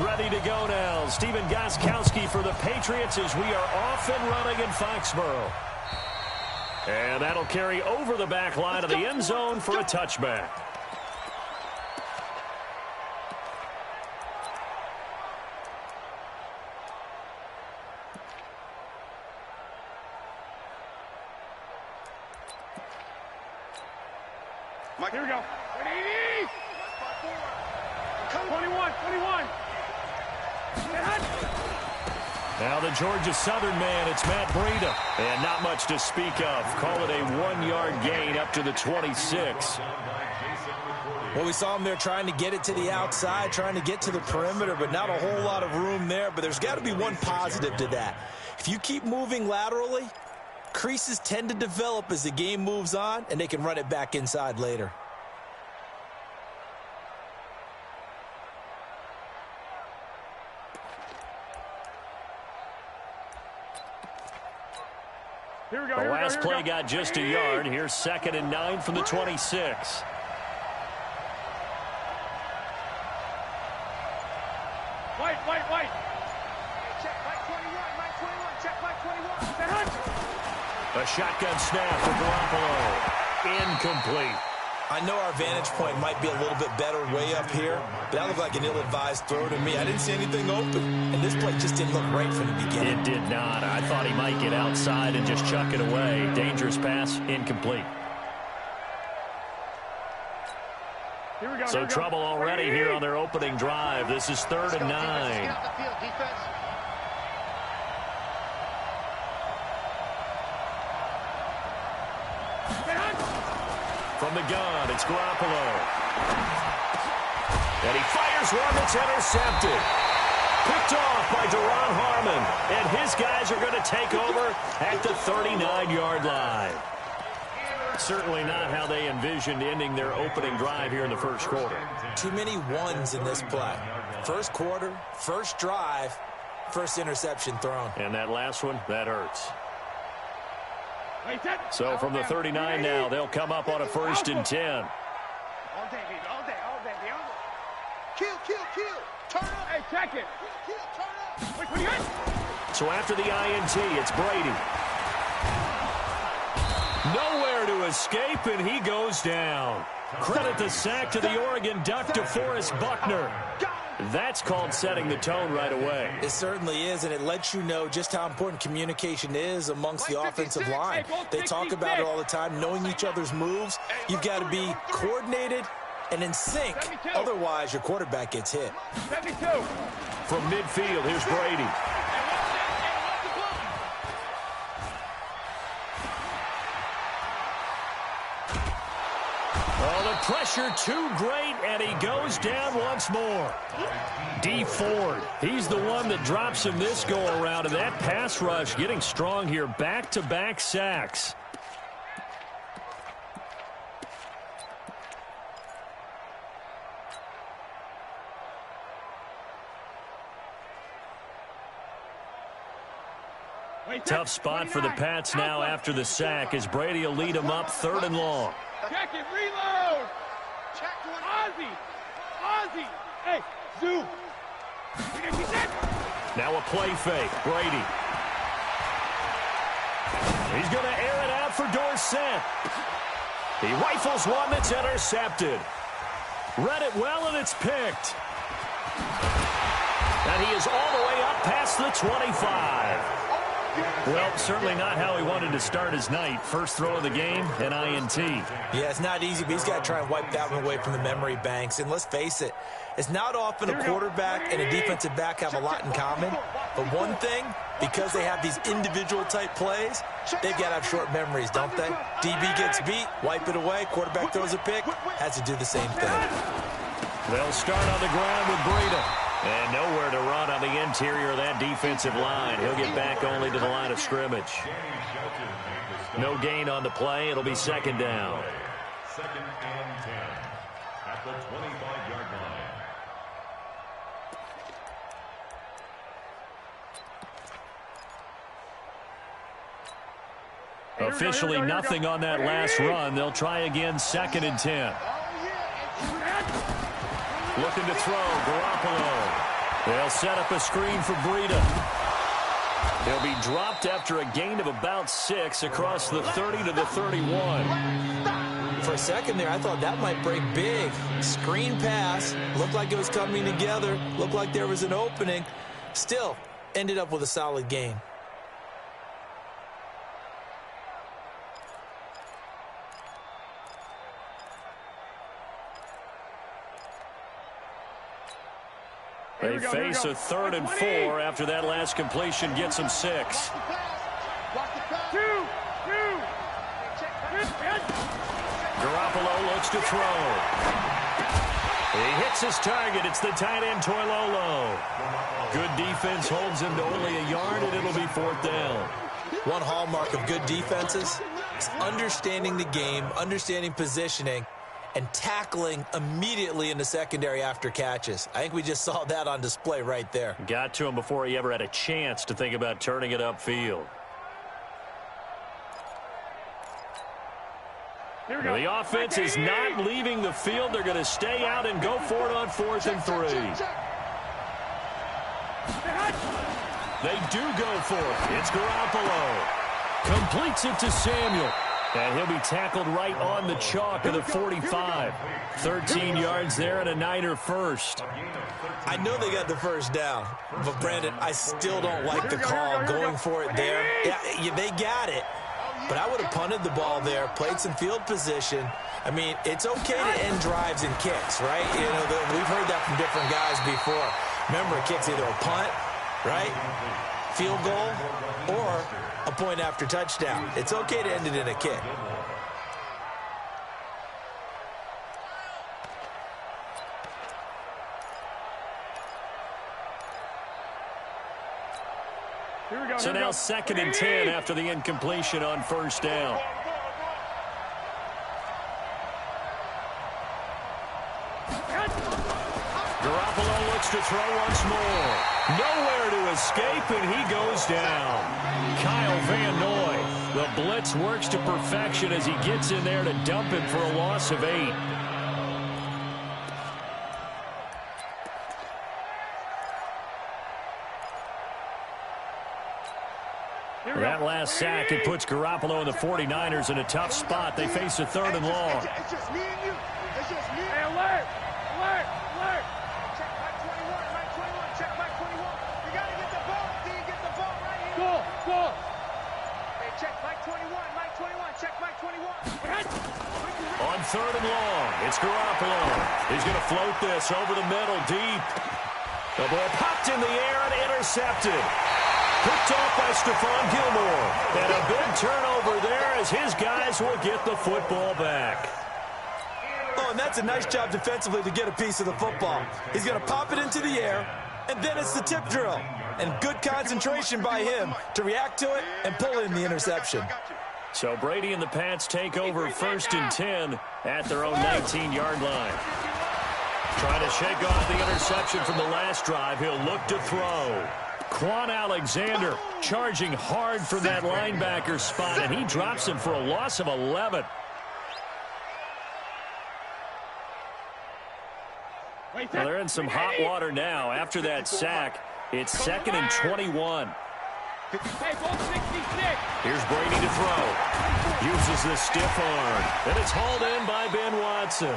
Ready to go now. Stephen Gostkowski for the Patriots as we are off and running in Foxborough. And that'll carry over the back line of the end zone for a touchback. Mike, here we go. 21. Now the Georgia Southern man, it's Matt Breida. And not much to speak of. Call it a 1-yard gain up to the 26. Well, we saw him there trying to get it to the outside, trying to get to the perimeter, but not a whole lot of room there. But there's got to be one positive to that. If you keep moving laterally, creases tend to develop as the game moves on, and they can run it back inside later. The last play got just a yard. Here's 2nd and 9 from the 26. White. Check Mike 21. Check Mike 21. A shotgun snap for Garoppolo. Incomplete. I know our vantage point might be a little bit better way up here, but that looked like an ill-advised throw to me. I didn't see anything open, and this play just didn't look right from the beginning. It did not. I thought he might get outside and just chuck it away. Dangerous pass, incomplete. So trouble already here on their opening drive. This is 3rd and 9. From the gun, it's Garoppolo. And he fires one that's intercepted. Picked off by Duron Harmon. And his guys are going to take over at the 39-yard line. Certainly not how they envisioned ending their opening drive here in the first quarter. Too many ones in this play. First quarter, first drive, first interception thrown. And that last one, that hurts. So from the 39 now, they'll come up on a 1st and 10. All day, baby. Kill. Turn up. Hey, check it. Kill, turn up. Wait, what do you got? So after the INT, it's Brady. Nowhere to escape, and he goes down. Credit the sack to the Oregon Duck, DeForest Buckner. That's called setting the tone right away. It certainly is, and it lets you know just how important communication is amongst the offensive line. They talk about it all the time, knowing each other's moves. You've got to be coordinated and in sync. Otherwise, your quarterback gets hit. 72. From midfield, here's Brady. Pressure too great, and he goes down once more. Dee Ford, he's the one that drops him this go-around, and that pass rush getting strong here. Back-to-back sacks. Tough spot for the Pats now after the sack as Brady will lead them up 3rd and long. Check it, reload. Check one. Ozzy. Hey, zoom. Now a play fake. Brady. He's going to air it out for Dorsett. He rifles one that's intercepted. Read it well, and it's picked. And he is all the way up past the 25. Well, certainly not how he wanted to start his night. First throw of the game, an INT. Yeah, it's not easy, but he's got to try and wipe that one away from the memory banks. And let's face it, it's not often a quarterback and a defensive back have a lot in common. But one thing, because they have these individual type plays, they've got to have short memories, don't they? DB gets beat, wipe it away, quarterback throws a pick, has to do the same thing. They'll start on the ground with Breida. And nowhere to run on the interior of that defensive line. He'll get back only to the line of scrimmage. No gain on the play. It'll be 2nd down. 2nd and 10 at the 25-yard line. Officially nothing on that last run. They'll try again 2nd and 10. Looking to throw, Garoppolo. They'll set up a screen for Breida. He'll be dropped after a gain of about 6 across the 30 to the 31. For a second there, I thought that might break big. Screen pass. Looked like it was coming together. Looked like there was an opening. Still, ended up with a solid gain. They face a 3rd and 4 after that last completion gets them 6. Garoppolo looks to throw. He hits his target. It's the tight end, Toilolo. Good defense holds him to only a yard, and it'll be 4th down. One hallmark of good defenses is understanding the game, understanding positioning, and tackling immediately in the secondary after catches. I think we just saw that on display right there. Got to him before he ever had a chance to think about turning it upfield. The offense is not leaving the field. They're going to stay out and go for it on 4th and 3. They do go for it. It's Garoppolo. Completes it to Samuel. And he'll be tackled right on the chalk of the 45. 13 yards there and a Niner first. I know they got the first down, but Brandon, I still don't like the call going for it there. Yeah, they got it, but I would have punted the ball there, played some field position. I mean, it's okay to end drives and kicks, right? You know, we've heard that from different guys before. Remember, a kick's either a punt, right, field goal, or a point after touchdown. It's okay to end it in a kick. So now 2nd and 10 after the incompletion on 1st down. Garoppolo looks to throw once more. Nowhere to escape, and he goes down. Kyle Van Noy. The blitz works to perfection as he gets in there to dump him for a loss of 8. That last sack, it puts Garoppolo and the 49ers in a tough spot. They face a 3rd and long. It's just me and you. It's just me. Hey, alert! Alert! Alert! Check back 21. Mike 21. Check back 21. You got to get the ball. Do you get the ball right here? Go! Go! Hey, check back 21. Mike 21. Check back 21. On 3rd and long, it's Garoppolo. He's going to float this over the middle deep. The ball popped in the air and intercepted. Picked off by Stephon Gilmore. And a big turnover there as his guys will get the football back. Oh, and that's a nice job defensively to get a piece of the football. He's going to pop it into the air, and then it's the tip drill. And good concentration by him to react to it and pull in the interception. So Brady and the Pats take over 1st and 10 at their own 19-yard line. Trying to shake off the interception from the last drive. He'll look to throw. Quan Alexander charging hard for that linebacker spot, and he drops him for a loss of 11. Well, they're in some hot water now. After that sack, it's 2nd and 21. Here's Brady to throw. Uses the stiff arm, and it's hauled in by Ben Watson.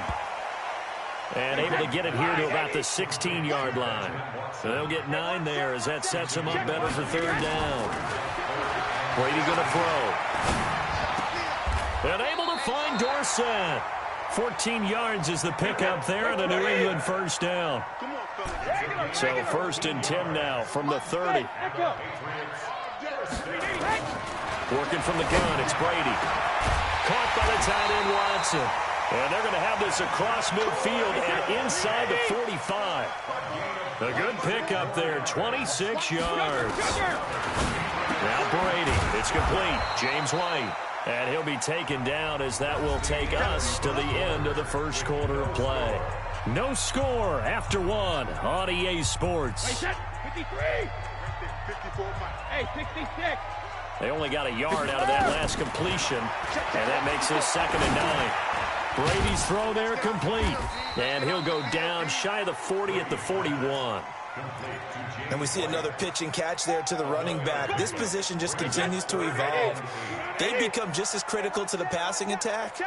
And able to get it here to about the 16-yard line. So they'll get 9 there as that sets them up better for 3rd down. Brady going to throw. And able to find Dorsett. 14 yards is the pickup there and a New England 1st down. So 1st and 10 now from the 30. Working from the gun, it's Brady. Caught by the tight end Watson. And they're going to have this across midfield and inside the 45. A good pickup there, 26 yards. Now Brady, it's complete. James White. And he'll be taken down as that will take us to the end of the 1st quarter of play. No score after 1 on EA Sports. 53. Hey, 66. They only got a yard out of that last completion, and that makes this 2nd and 9. Brady's throw there complete, and he'll go down shy of the 40 at the 41. And we see another pitch and catch there to the running back. This position just continues to evolve. They become just as critical to the passing attack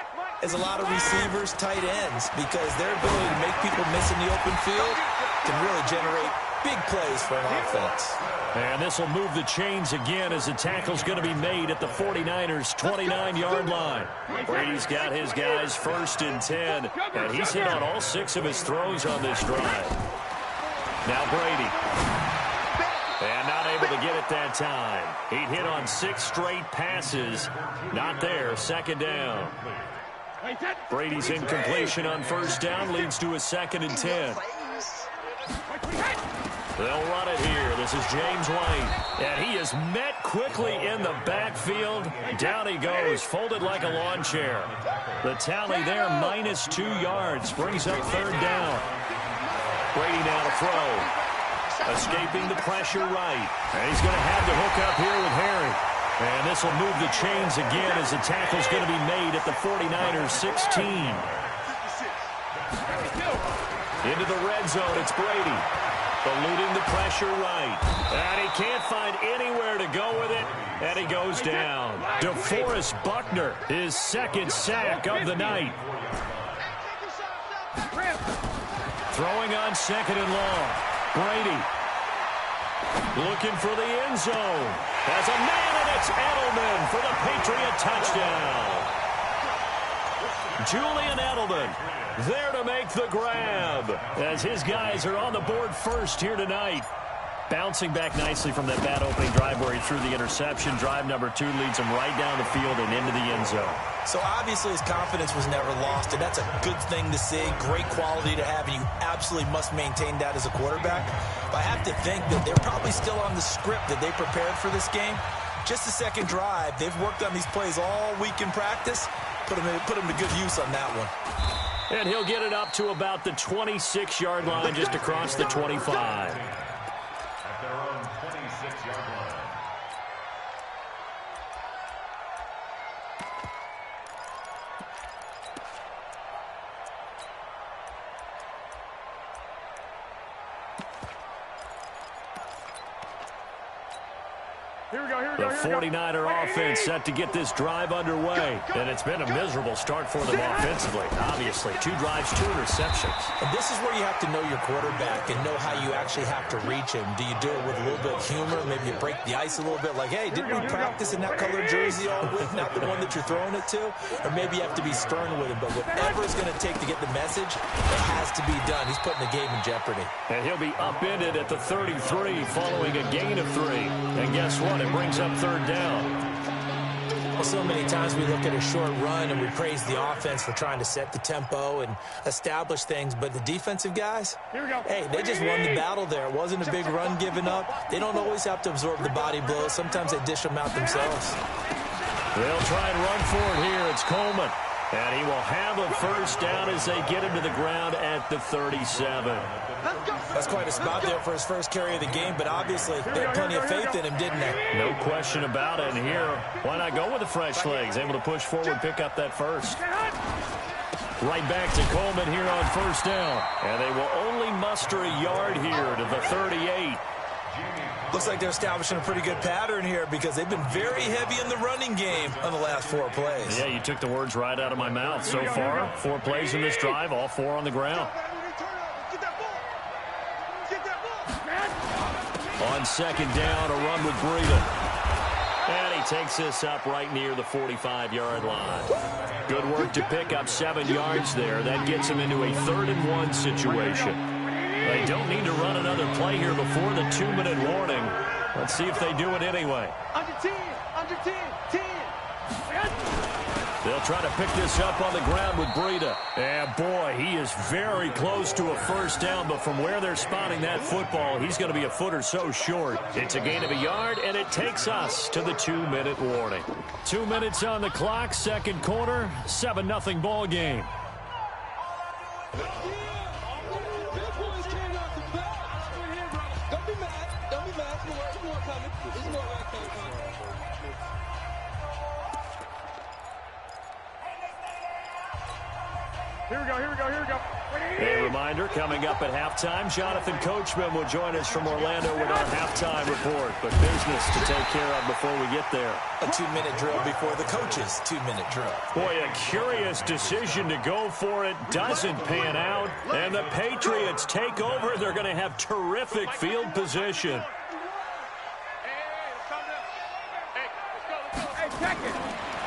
as a lot of receivers, tight ends, because their ability to make people miss in the open field can really generate big plays for an offense. And this will move the chains again as the tackle's going to be made at the 49ers' 29-yard line. Brady's got his guys 1st and 10, and he's hit on all 6 of his throws on this drive. Now Brady. And not able to get it that time. He'd hit on 6 straight passes. Not there, 2nd down. Brady's incompletion on 1st down leads to a 2nd and 10. They'll run it here. This is James White. And he is met quickly in the backfield. Down he goes, folded like a lawn chair. The tally there, -2 yards. Brings up 3rd down. Brady now to throw. Escaping the pressure right. And he's going to have to hook up here with Harry. And this will move the chains again as the tackle's going to be made at the 49ers' 16. Into the red zone, it's Brady. Eluding the pressure right. And he can't find anywhere to go with it. And he goes down. DeForest Buckner, his 2nd sack of the night. Throwing on 2nd and long. Brady looking for the end zone. Has a man, and it's Edelman for the Patriot touchdown. Julian Edelman there to make the grab as his guys are on the board first here tonight. Bouncing back nicely from that bad opening drive where he threw the interception. Drive number 2 leads him right down the field and into the end zone. So obviously his confidence was never lost, and that's a good thing to see. Great quality to have, and you absolutely must maintain that as a quarterback. But I have to think that they're probably still on the script that they prepared for this game. Just the 2nd drive. They've worked on these plays all week in practice. Put them to good use on that one. And he'll get it up to about the 26-yard line, just across the 25. At their own 26-yard line. The 49er offense set to get this drive underway. And it's been a miserable start for them offensively. Obviously, 2 drives, 2 interceptions. And this is where you have to know your quarterback and know how you actually have to reach him. Do you do it with a little bit of humor? Maybe you break the ice a little bit like, hey, didn't we practice in that colored jersey all week, not the one that you're throwing it to? Or maybe you have to be stern with him. But whatever it's going to take to get the message, it has to be done. He's putting the game in jeopardy. And he'll be upended at the 33 following a gain of 3. And guess what? It brings up 3rd down. Well, so many times we look at a short run and we praise the offense for trying to set the tempo and establish things, but the defensive guys, hey, they just won the battle there. It wasn't a big run given up. They don't always have to absorb the body blows. Sometimes they dish them out themselves. They'll try and run for it here. It's Coleman. And he will have a 1st down as they get him to the ground at the 37. That's quite a spot there for his first carry of the game, but obviously they had plenty of faith in him, didn't they? No question about it. And here, why not go with the fresh legs? Able to push forward, pick up that 1st. Right back to Coleman here on 1st down. And they will only muster a yard here to the 38. Looks like they're establishing a pretty good pattern here because they've been very heavy in the running game on the last 4 plays. Yeah, you took the words right out of my mouth. So far, 4 plays in this drive, all 4 on the ground. On 2nd down, a run with Breida. And he takes this up right near the 45-yard line. Good work to pick up 7 yards there. That gets him into a 3rd and 1 situation. They don't need to run another play here before the 2-minute warning. Let's see if they do it anyway. Under 10, 10. They'll try to pick this up on the ground with Breida. And boy, he is very close to a 1st down, but from where they're spotting that football, he's going to be a foot or so short. It's a gain of a yard, and it takes us to the 2-minute warning. 2 minutes on the clock, 2nd quarter, 7-0 ball game. Here we go, here we go, here we go. A reminder, coming up at halftime, Jonathan Coachman will join us from Orlando with our halftime report. But business to take care of before we get there. A 2-minute drill before the coach's 2-minute drill. Boy, a curious decision to go for it. Doesn't pan out. And the Patriots take over. They're going to have terrific field position.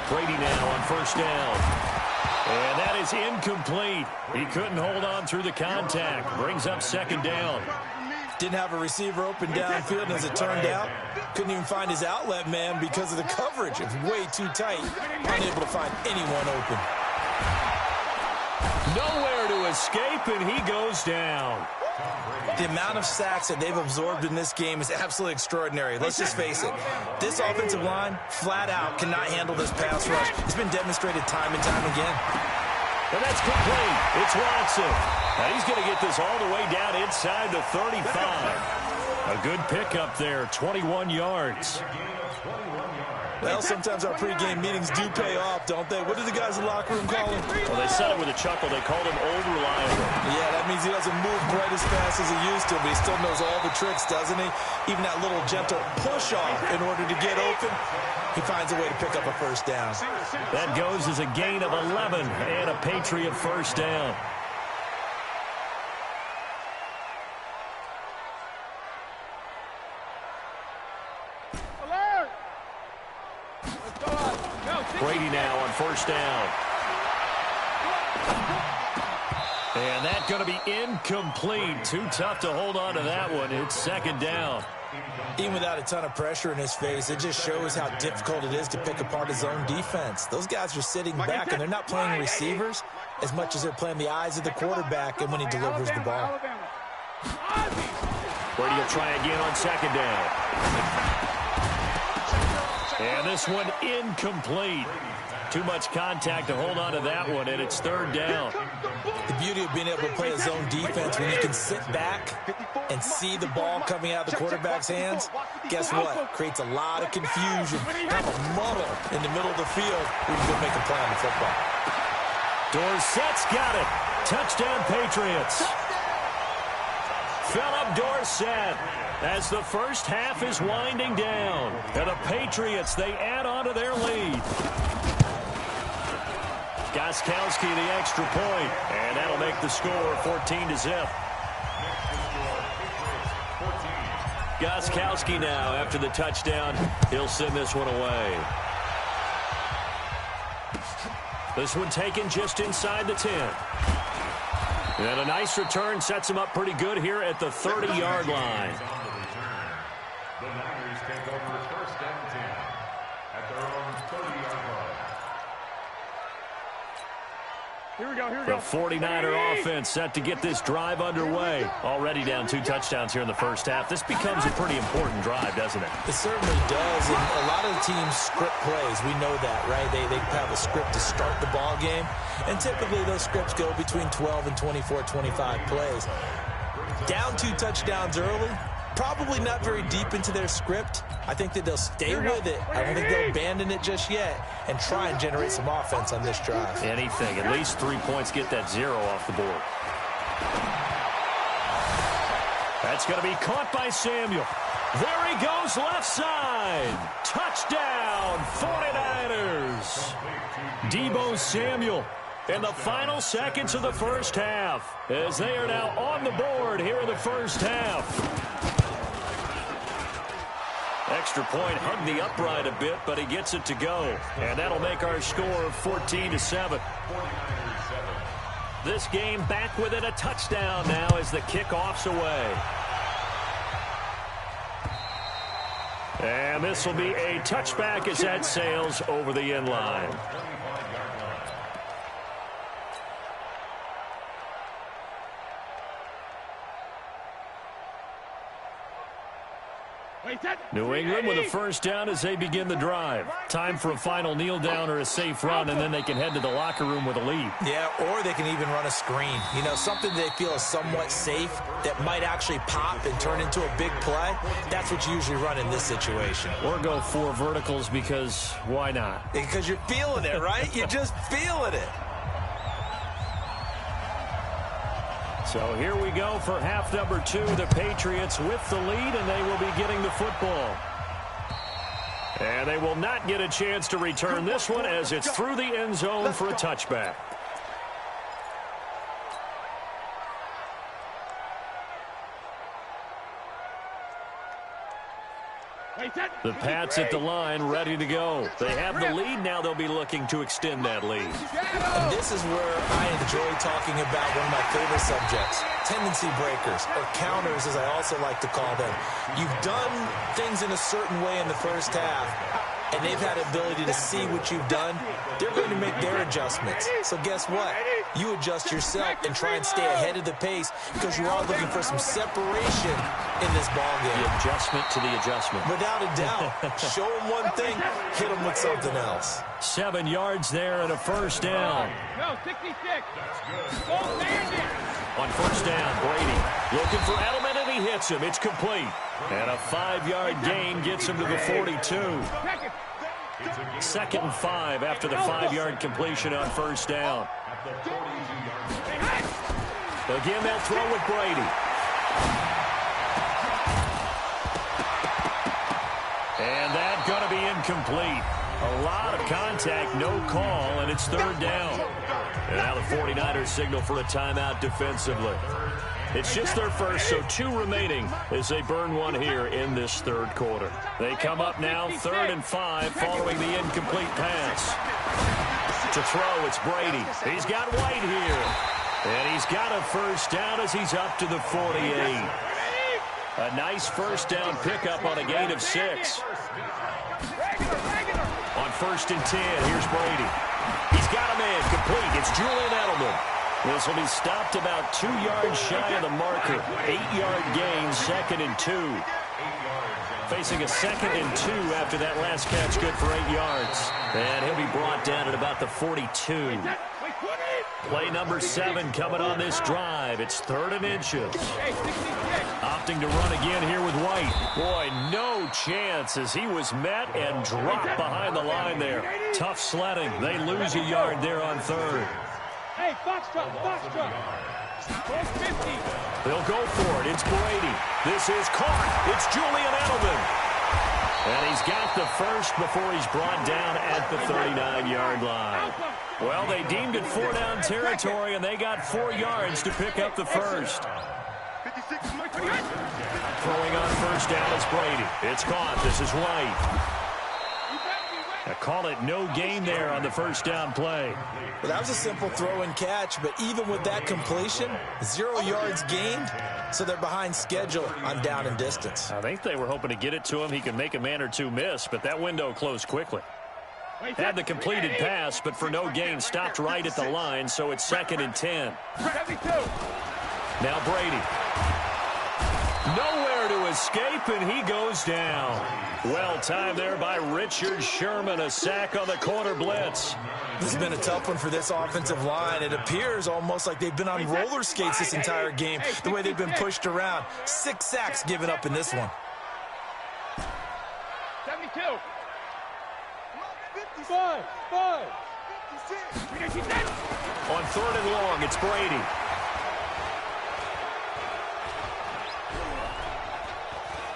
Brady now on first down. And that is incomplete. He couldn't hold on through the contact. Brings up second down. Didn't have a receiver open downfield, and as it turned out, couldn't even find his outlet man because of the coverage. It was way too tight. Unable to find anyone open. Nowhere to escape, and he goes down. The amount of sacks that they've absorbed in this game is absolutely extraordinary. Let's just face it. This offensive line, flat out, cannot handle this pass rush. It's been demonstrated time and time again. And that's complete. It's Watson. And he's going to get this all the way down inside the 35. A good pickup there, 21 yards. Well, sometimes our pregame meetings do pay off, don't they? What do the guys in the locker room call him? Well, they said it with a chuckle. They called him Old Reliable. Yeah, that means he doesn't move quite as fast as he used to, but he still knows all the tricks, doesn't he? Even that little gentle push-off in order to get open, he finds a way to pick up a first down. That goes as a gain of 11 and a Patriot first down. Brady now on first down. And that's going to be incomplete. Too tough to hold on to that one. It's second down. Even without a ton of pressure in his face, it just shows how difficult it is to pick apart his own defense. Those guys are sitting back, and they're not playing receivers as much as they're playing the eyes of the quarterback and when he delivers the ball. Brady will try again on second down. And this one incomplete. Too much contact to hold on to that one, and it's third down. The beauty of being able to play his own defense when you can sit back and see the ball coming out of the quarterback's hands, guess what? Creates a lot of confusion, kind of a muddle in the middle of the field when you go make a play on the football. Dorsett's got it. Touchdown, Patriots. Philip Dorsett, as the first half is winding down. And the Patriots, they add on to their lead. Gostkowski the extra point, and that'll make the score 14-0. Gostkowski now, after the touchdown, he'll send this one away. This one taken just inside the 10. And a nice return sets him up pretty good here at the 30-yard line. The Niners take over first and 10 at their own 30-yard line. Here we go, here we The go. 49er offense set to get this drive underway. Already down 2 touchdowns here in the first half. This becomes a pretty important drive, doesn't it? It certainly does, and a lot of the teams script plays. We know that, right? They have a script to start the ball game, and typically those scripts go between 12 and 24, 25 plays. Down 2 touchdowns early, probably not very deep into their script. I think that they'll stay with it. I don't think they'll abandon it just yet and try and generate some offense on this drive. Anything. At least 3 points, get that 0 off the board. That's going to be caught by Samuel. There he goes, left side. Touchdown, 49ers. Deebo Samuel in the final seconds of the first half, as they are now on the board here in the first half. Extra point, hugged the upright a bit, but he gets it to go. And that'll make our score 14-7. This game back within a touchdown now as the kickoff's away. And this will be a touchback as that sails over the end line. New England with a first down as they begin the drive. Time for a final kneel down or a safe run, and then they can head to the locker room with a lead. Yeah, or they can even run a screen. You know, something they feel is somewhat safe that might actually pop and turn into a big play. That's what you usually run in this situation. Or go 4 verticals because why not? Because you're feeling it, right? You're just feeling it. So here we go for half number 2. The Patriots with the lead, and they will be getting the football. And they will not get a chance to return this one as it's through the end zone for a touchback. The Pats at the line, ready to go. They have the lead. Now they'll be looking to extend that lead. And this is where I enjoy talking about one of my favorite subjects, tendency breakers, or counters, as I also like to call them. You've done things in a certain way in the first half, and they've had the ability to see what you've done. They're going to make their adjustments. So guess what? You adjust yourself and try and stay ahead of the pace because you're all looking for some separation in this ballgame. The adjustment to the adjustment. Without a doubt. Show them one thing, hit them with something else. 7 yards there and a first down. No, 66. Don't stand it. On first down, Brady looking for Edelman, and he hits him. It's complete. And a 5-yard gain gets him to the 42. Second and 5 after the 5-yard completion on first down. Again, they'll throw with Brady. And that's going to be incomplete. A lot of contact, no call, and it's third down. And now the 49ers signal for a timeout defensively. It's just their first, so 2 remaining as they burn one here in this third quarter. They come up now, 3rd and 5, following the incomplete pass. To throw, it's Brady. He's got White here. And he's got a first down as he's up to the 48. A nice first down pickup on a gain of 6. On 1st and 10, here's Brady. He's got a man complete. It's Julian Edelman. This will be stopped about 2 yards shy of the marker. 8-yard gain, 2nd and 2. Facing a 2nd and 2 after that last catch, good for 8 yards. And he'll be brought down at about the 42. Play number 7 coming on this drive. It's 3rd and inches. Opting to run again here with White. Boy, no chance as he was met and dropped behind the line there. Tough sledding. They lose a yard there on 3rd. Hey, box truck. They'll go for it. It's Brady. This is caught. It's Julian Edelman. And he's got the first before he's brought down at the 39-yard line. Well, they deemed it 4-down territory, and they got 4 yards to pick up the first. Throwing on first down is Brady. It's caught. This is White. I call it no gain there on the first down play. Well, that was a simple throw and catch, but even with that completion, 0 yards gained, so they're behind schedule on down and distance. I think they were hoping to get it to him. He could make a man or 2 miss, but that window closed quickly. Had the completed pass, but for no gain, stopped right at the line, so it's 2nd and 10. Now Brady. Nowhere to escape, and he goes down. Well timed there by Richard Sherman. A sack on the corner blitz. This has been a tough one for this offensive line. It appears almost like they've been on roller skates this entire game, the way they've been pushed around. 6 sacks given up in this one. 72. 5. On 3rd and long, it's Brady.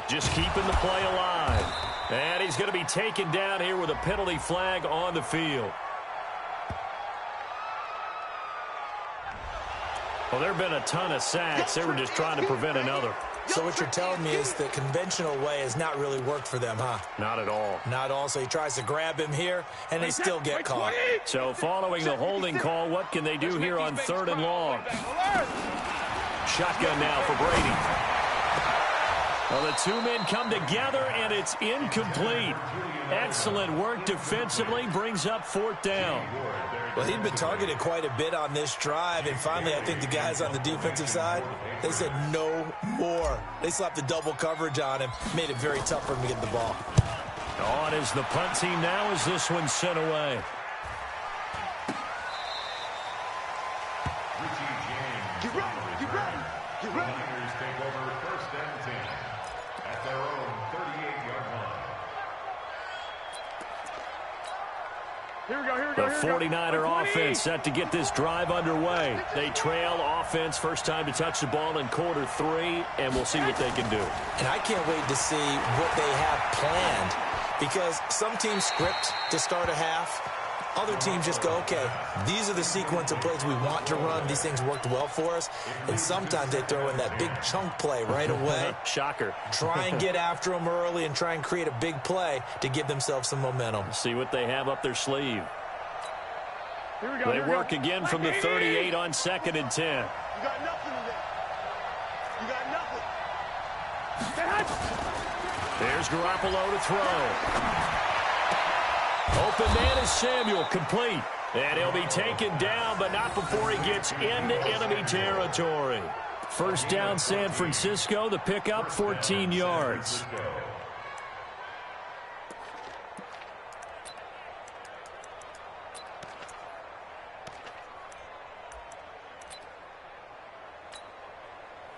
Just keeping the play alive. And he's going to be taken down here with a penalty flag on the field. Well, there have been a ton of sacks. They were just trying to prevent another. So what you're telling me is the conventional way has not really worked for them, huh? Not at all. Not at all. So he tries to grab him here, and they still get caught. So following the holding call, what can they do here on 3rd and long? Shotgun now for Brady. Well, the 2 men come together, and it's incomplete. Excellent work defensively, brings up 4th down. Well, he'd been targeted quite a bit on this drive, and finally I think the guys on the defensive side, they said no more. They slapped the double coverage on him, made it very tough for him to get the ball. On is the punt team now as this one's sent away. Get ready. The Niners take over 1st and 10 at their own 38-yard line. The 49er offense set to get this drive underway. They trail offense, first time to touch the ball in quarter 3, and we'll see what they can do. And I can't wait to see what they have planned, because some teams script to start a half. Other teams just go, okay, these are the sequence of plays we want to run. These things worked well for us. And sometimes they throw in that big chunk play right away. Shocker. Try and get after them early and try and create a big play to give themselves some momentum. See what they have up their sleeve. They work again from the 38 on 2nd and 10. You got nothing today. You got nothing. There's Garoppolo to throw. Open man is Samuel, complete. And he'll be taken down, but not before he gets into enemy territory. First down, San Francisco. The pickup, 14 yards.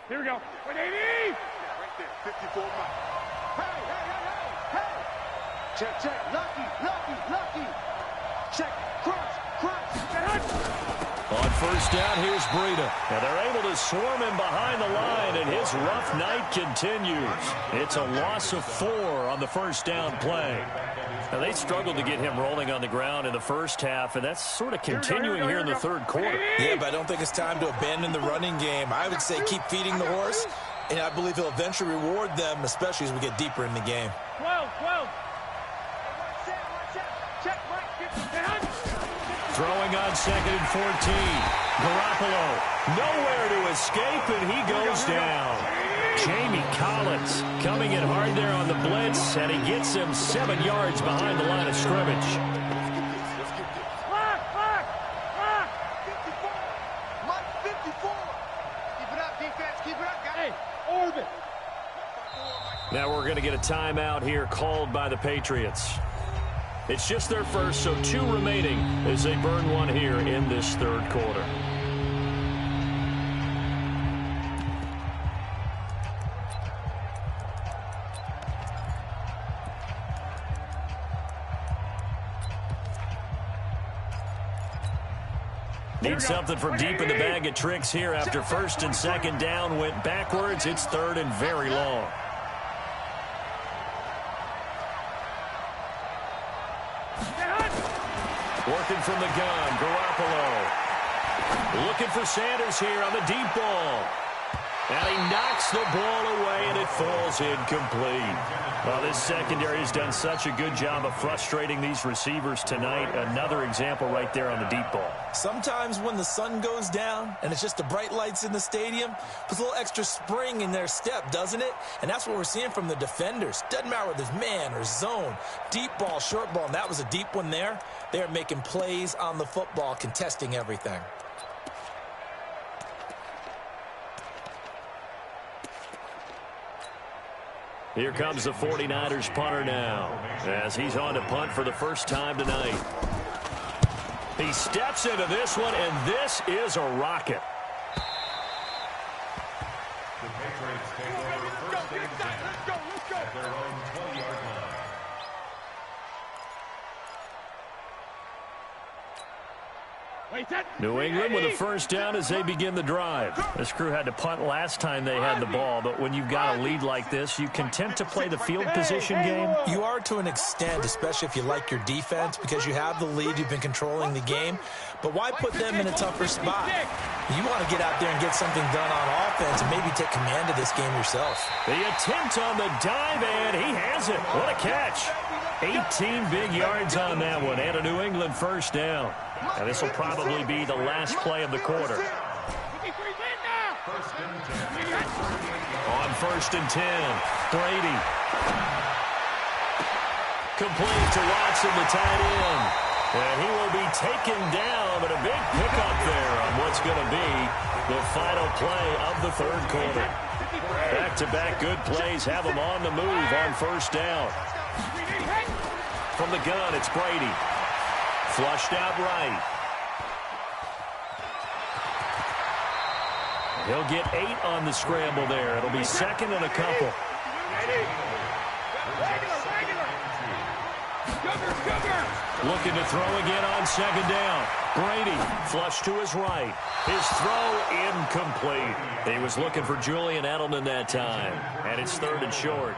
Here we go. 180. Right there, 54 miles. Hey, hey, hey, hey, hey. Check, check. Lucky, lucky, lucky. Check. Crunch, crunch. On first down, here's Breida. And they're able to swarm him behind the line, and his rough night continues. It's a loss of 4 on the first down play. Now, they struggled to get him rolling on the ground in the first half, and that's sort of continuing here in the third quarter. Yeah, but I don't think it's time to abandon the running game. I would say keep feeding the horse, and I believe he'll eventually reward them, especially as we get deeper in the game. 12, 12. Check, right. Throwing on 2nd and 14. Garoppolo nowhere to escape, and he goes down. Jamie Collins coming in hard there on the blitz, and he gets him 7 yards behind the line of scrimmage. Let's get this. Lock. 54. Mike, 54. Keep it up, defense. Keep it up, guys. Hey, orbit. Now we're going to get a timeout here called by the Patriots. It's just their first, so 2 remaining as they burn one here in this third quarter. Need something from deep in the bag of tricks here after first and second down went backwards. It's third and very long. Working from the gun, Garoppolo. Looking for Sanders here on the deep ball. And he knocks the ball away, and it falls incomplete. Well, this secondary has done such a good job of frustrating these receivers tonight. Another example right there on the deep ball. Sometimes when the sun goes down and it's just the bright lights in the stadium, puts a little extra spring in their step, doesn't it? And that's what we're seeing from the defenders. Doesn't matter whether it's man or zone, deep ball, short ball, and that was a deep one there. They're making plays on the football, contesting everything. Here comes the 49ers punter now, as he's on to punt for the first time tonight. He steps into this one, and this is a rocket. The Patriots take over first and 10 at their own 20-yard line. New England with a first down as they begin the drive. This crew had to punt last time they had the ball, but when you've got a lead like this, you content to play the field position game? You are to an extent, especially if you like your defense, because you have the lead, you've been controlling the game. But why put them in a tougher spot? You want to get out there and get something done on offense and maybe take command of this game yourself. The attempt on the dive, and he has it. What a catch. 18 big yards on that one, and a New England first down. And this will probably be the last play of the quarter. On first and 10, Brady. Complete to Watson, the tight end. And he will be taken down, but a big pickup there on what's going to be the final play of the third quarter. Back-to-back good plays have him on the move on first down. From the gun, it's Brady. Flushed out right. He'll get 8 on the scramble there. It'll be second and a couple. Looking to throw again on second down. Brady flush to his right. His throw incomplete. He was looking for Julian Edelman that time. And it's 3rd and short.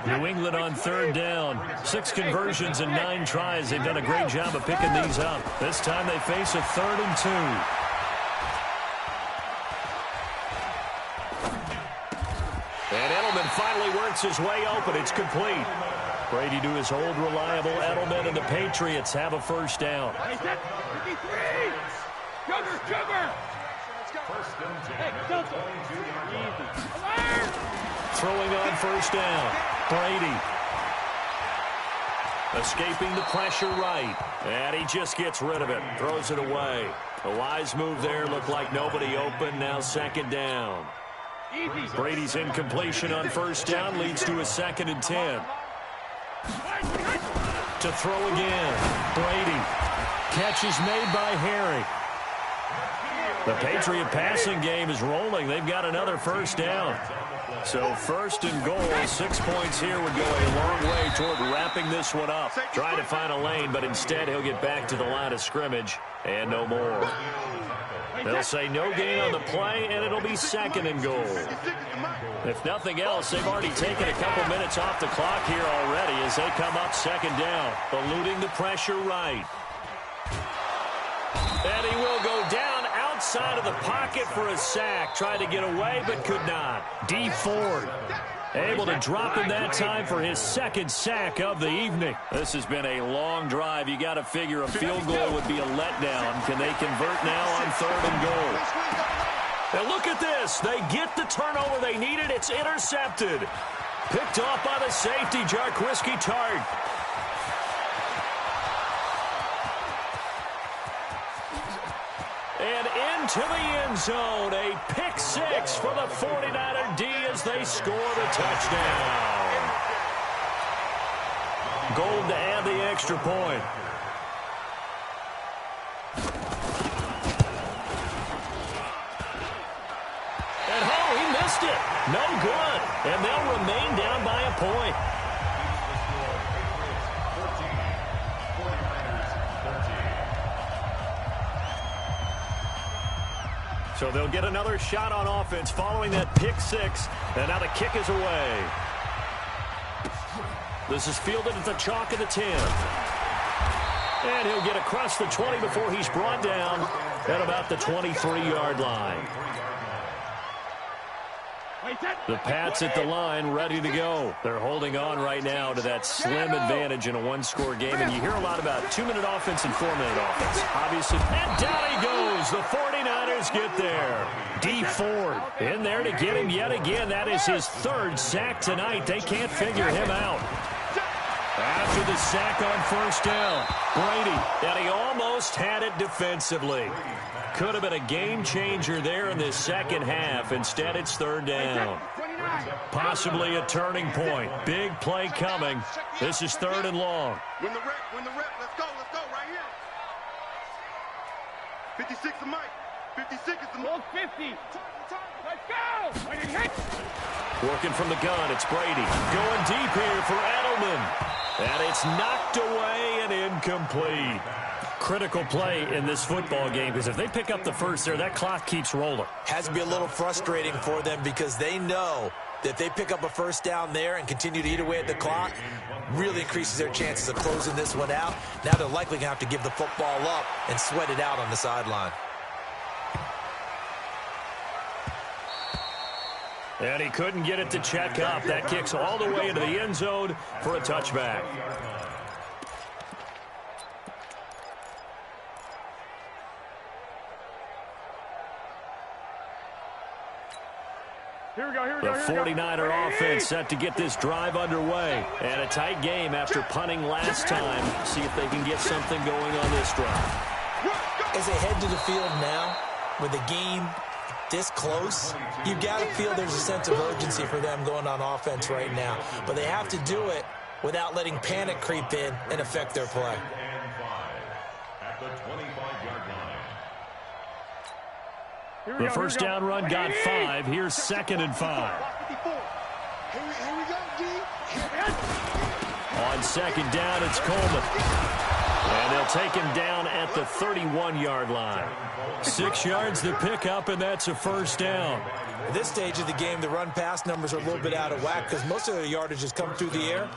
New England on 3rd down. 6 conversions and 9 tries. They've done a great job of picking these up. This time they face a 3rd and 2. And Edelman finally works his way open. It's complete. Brady to his old reliable Edelman, and the Patriots have a 1st down. Throwing on 1st down. Brady. Escaping the pressure right. And he just gets rid of it. Throws it away. A wise move there. Looked like nobody open. Now 2nd down. Brady's incompletion on 1st down leads to a 2nd and 10. To throw again. Brady. Catch is made by Harry. The Patriot passing game is rolling. They've got another 1st down. So 1st and goal. 6 points here would go a long way toward wrapping this one up. Trying to find a lane, but instead he'll get back to the line of scrimmage and no more. They'll say no gain on the play, and it'll be 2nd and goal. If nothing else, they've already taken a couple minutes off the clock here already as they come up 2nd down, eluding the pressure right. And he will go down outside of the pocket for a sack. Tried to get away, but could not. Dee Ford able to drop him that time for his 2nd sack of the evening. This has been a long drive. You got to figure a field goal would be a letdown. Can they convert now on 3rd and goal? And look at this. They get the turnover they needed. It's intercepted. Picked off by the safety, Jaquiski Tartt. And into the end zone, a pick 6 for the 49er D as they score the touchdown. Gold to add the extra point. And he missed it. No good. And they'll remain down by a point. So they'll get another shot on offense following that pick 6. And now the kick is away. This is fielded at the chalk of the 10. And he'll get across the 20 before he's brought down at about the 23-yard line. The Pats at the line, ready to go. They're holding on right now to that slim advantage in a one-score game. And you hear a lot about 2-minute offense and 4-minute offense. Obviously, and down he goes. The 49ers get there. Dee Ford in there to get him yet again. That is his 3rd sack tonight. They can't figure him out. After the sack on 1st down, Brady, and he almost had it defensively. Could have been a game changer there in this 2nd half. Instead, it's 3rd down. Possibly a turning point. Big play coming. This is 3rd and long. Win the rep. Let's go right here. 56 is Mike. 56 is the most 50. Let's go. Working from the gun, it's Brady. Going deep here for Edelman. And it's knocked away and incomplete. Critical play in this football game because if they pick up the 1st there, that clock keeps rolling. Has to be a little frustrating for them because they know that if they pick up a 1st down there and continue to eat away at the clock, really increases their chances of closing this one out. Now they're likely going to have to give the football up and sweat it out on the sideline. And he couldn't get it to check up. That kicks all the way into the end zone for a touchback. The 49er offense set to get this drive underway. And a tight game after punting last time. See if they can get something going on this drive. As they head to the field now, with the game this close, you've got to feel there's a sense of urgency for them going on offense right now. But they have to do it without letting panic creep in and affect their play. At the 25-yard line. The 1st down run got 5. Here's 2nd and 5. On second down, it's Coleman. And they'll take him down at the 31-yard line. 6 yards to pick up, and that's a first down. At this stage of the game, the run-pass numbers are a little bit out of whack because most of the yardage has come through the air.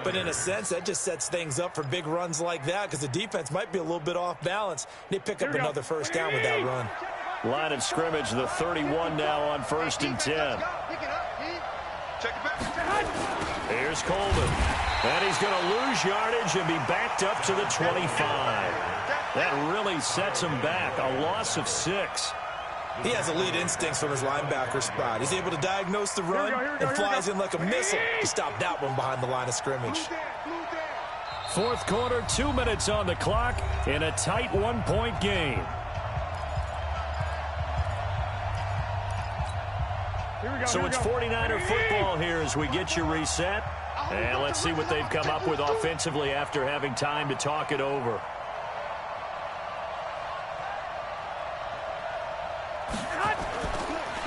But in a sense, that just sets things up for big runs like that because the defense might be a little bit off balance. They pick up another first down with that run. Line of scrimmage, the 31 now on 1st and 10. Here's Coleman. And he's going to lose yardage and be backed up to the 25. That really sets him back. A loss of 6. He has elite instincts from his linebacker spot. He's able to diagnose the run and flies in like a missile to stop that one behind the line of scrimmage. Fourth quarter, 2 minutes on the clock in a tight 1-point game. So it's 49er football here as we get you reset. And let's see what they've come up with offensively after having time to talk it over.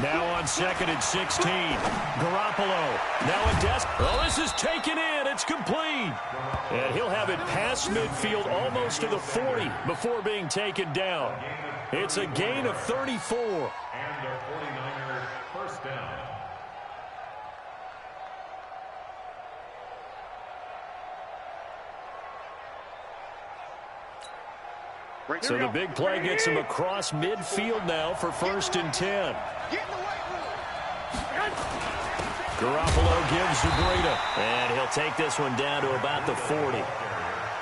Now on 2nd and 16. Garoppolo. Now in desk. Oh, this is taken in. It's complete. And he'll have it past midfield almost to the 40 before being taken down. It's a gain of 34. And a 49er first down. So the big play gets him across midfield now for 1st and 10. Garoppolo gives to Breida. And he'll take this one down to about the 40.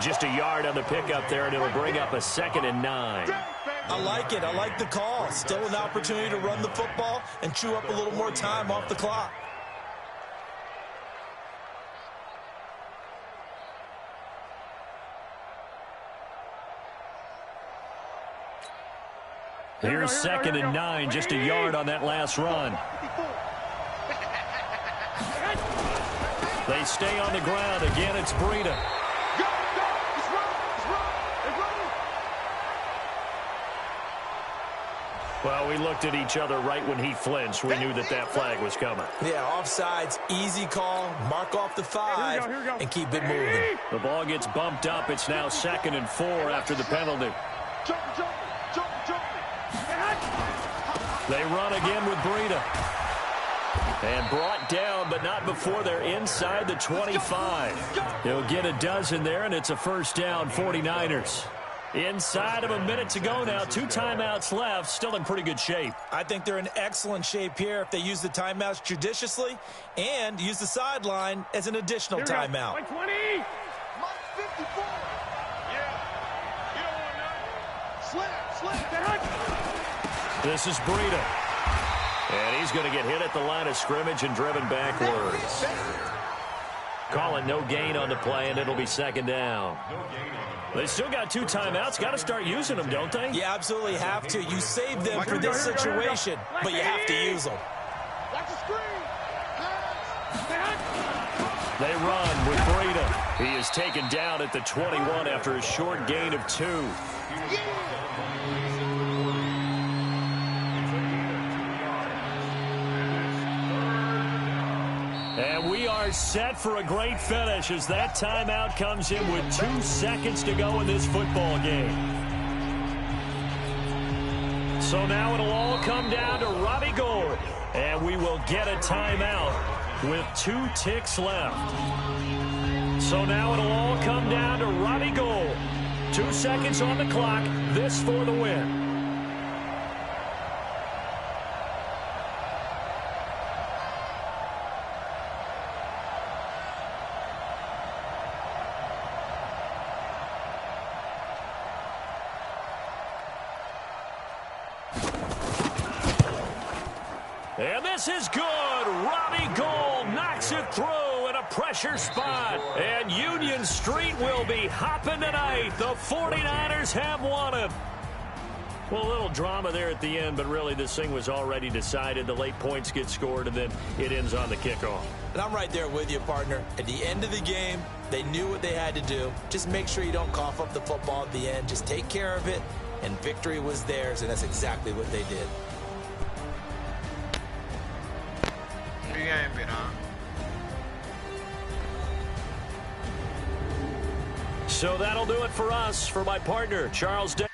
Just a yard on the pickup there, and it'll bring up a 2nd and 9. I like it. I like the call. Still an opportunity to run the football and chew up a little more time off the clock. Here's 2nd and 9, just a yard on that last run. They stay on the ground. Again, it's Breida. Well, we looked at each other right when he flinched. We knew that that flag was coming. Yeah, offsides, easy call, mark off the 5, and keep it moving. The ball gets bumped up. It's now 2nd and 4 after the penalty. They run again with Breida. And brought down, but not before they're inside the 25. He'll get a dozen there, and it's a first down, 49ers. Inside of a minute to go now. 2 timeouts left. Still in pretty good shape. I think they're in excellent shape here if they use the timeouts judiciously and use the sideline as an additional timeout. 20. 54. Yeah. You don't want none. Slip. This is Breida. And he's going to get hit at the line of scrimmage and driven backwards. Calling no gain on the play, and it'll be 2nd down. They still got 2 timeouts. Got to start using them, don't they? You absolutely have to. You save them for this situation, but you have to use them. They run with Breida. He is taken down at the 21 after a short gain of 2. And we are set for a great finish as that timeout comes in with 2 seconds to go in this football game. So now it'll all come down to Robbie Gould, and we will get a timeout with 2 ticks left. So now it'll all come down to Robbie Gould. 2 seconds on the clock. This for the win. And this is good. Robbie Gould knocks it through in a pressure spot. And Union Street will be hopping tonight. The 49ers have won it. Well, a little drama there at the end, but really this thing was already decided. The late points get scored, and then it ends on the kickoff. And I'm right there with you, partner. At the end of the game, they knew what they had to do. Just make sure you don't cough up the football at the end. Just take care of it, and victory was theirs, and that's exactly what they did. So that'll do it for us. For my partner, Charles Day.